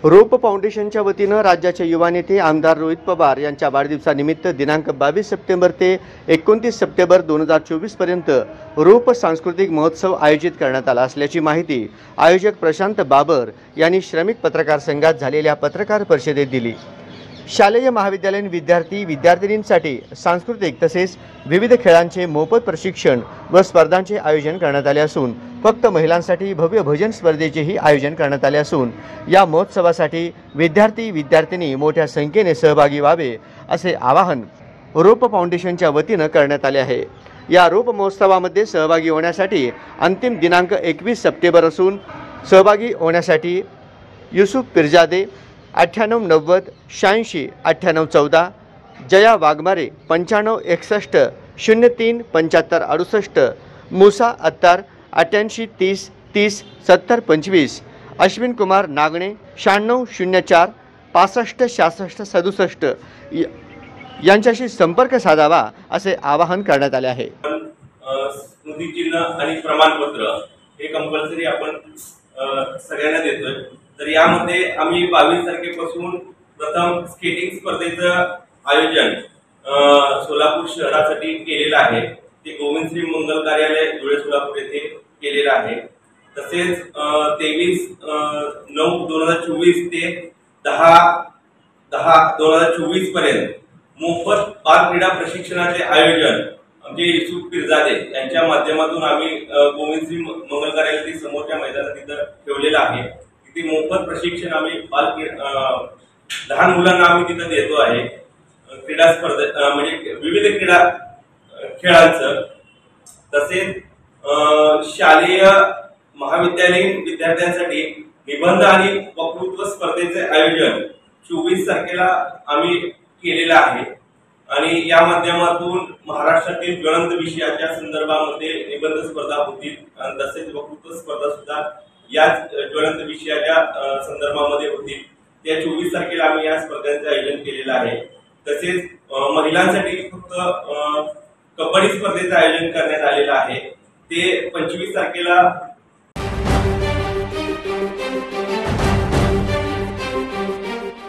रोप फाउंडेशनच्या वतीनं राज्याचे युवा नेते आमदार रोहित पवार यांच्या वाढदिवसानिमित्त दिनांक 22 सप्टेंबर ते 29 सप्टेंबर 2024 पर्यंत रोप सांस्कृतिक महोत्सव आयोजित करण्यात आला असल्याची माहिती आयोजक प्रशांत बाबर यांनी श्रमिक पत्रकार संघात झालेल्या पत्रकार परिषदेत दिली। शालेय महाविद्यालयीन विद्यार्थिनींसाठी सांस्कृतिक तसेच विविध खेळांचे मोफत प्रशिक्षण व स्पर्धांचे आयोजन करण्यात आले असून फक्त महिलांसाठी भव्य भजन स्पर्धेचेही आयोजन करण्यात आले असून या महोत्सवासाठी विद्यार्थी-विद्यार्थिनी मोठ्या संख्येने सहभागी व्हावे असे आवाहन रोप फाउंडेशनच्या वतीनं करण्यात आले आहे। या रोप महोत्सवामध्ये सहभागी होण्यासाठी अंतिम दिनांक 21 सप्टेंबर असून सहभागी होण्यासाठी युसुफ पिरजादे 9890 86 9814, जया वाघमारे 95 61 03 75 68, मुसा अत्तार 88 30 30 70 25, अश्विन कुमार नागणे 96 04 65 66 67 यांच्याशी संपर्क साधावा असे आवाहन करण्यात आले आहे। स्मृतिचिन्ह आणि प्रमाणपत्र हे कंपल्सरी आपण सगळ्यांना देतोय। तर यामध्ये आम्ही 22 तारखेपासून प्रथम स्केटिंग स्पर्धेचं आयोजन सोलापूर शहरासाठी केलेलं आहे। ते गोविंद श्री मंगल कार्यालय धुळे सोलापूर येथे केलेलं आहे। तसेच 23/9/2024 ते 10/10/2024 पर्यंत मोफत बाल क्रीडा प्रशिक्षणाचे आयोजन आमचे युसुफ पिरजादे यांच्या माध्यमातून आम्ही गोविंद श्री मंगल कार्यालयातील समोरच्या मैदानात तिथं ठेवलेलं आहे। तिथे मोफत प्रशिक्षण आम्ही लहान मुलांना आम्ही तिथं देतो आहे। क्रीडा स्पर्धा म्हणजे विविध क्रीडा खेळांचं तसेच शालेय महाविद्यालयीन विद्यार्थ्यांसाठी निबंध आणि वक्तृत्व स्पर्धेचे आयोजन 24 तारखेला आम्ही केलेलं आहे आणि या माध्यमातून महाराष्ट्रातील ज्वलंत विषयाच्या संदर्भामध्ये निबंध स्पर्धा होतील आणि तसेच वक्तृत्व स्पर्धा सुद्धा याच ज्वलंत विषयाच्या संदर्भामध्ये होतील। त्या 24 तारखेला आम्ही या स्पर्धांचे आयोजन केलेलं आहे। तसेच महिलांसाठी फक्त कबड्डी स्पर्धेचं आयोजन करण्यात आलेलं आहे। ते 25 तारखेला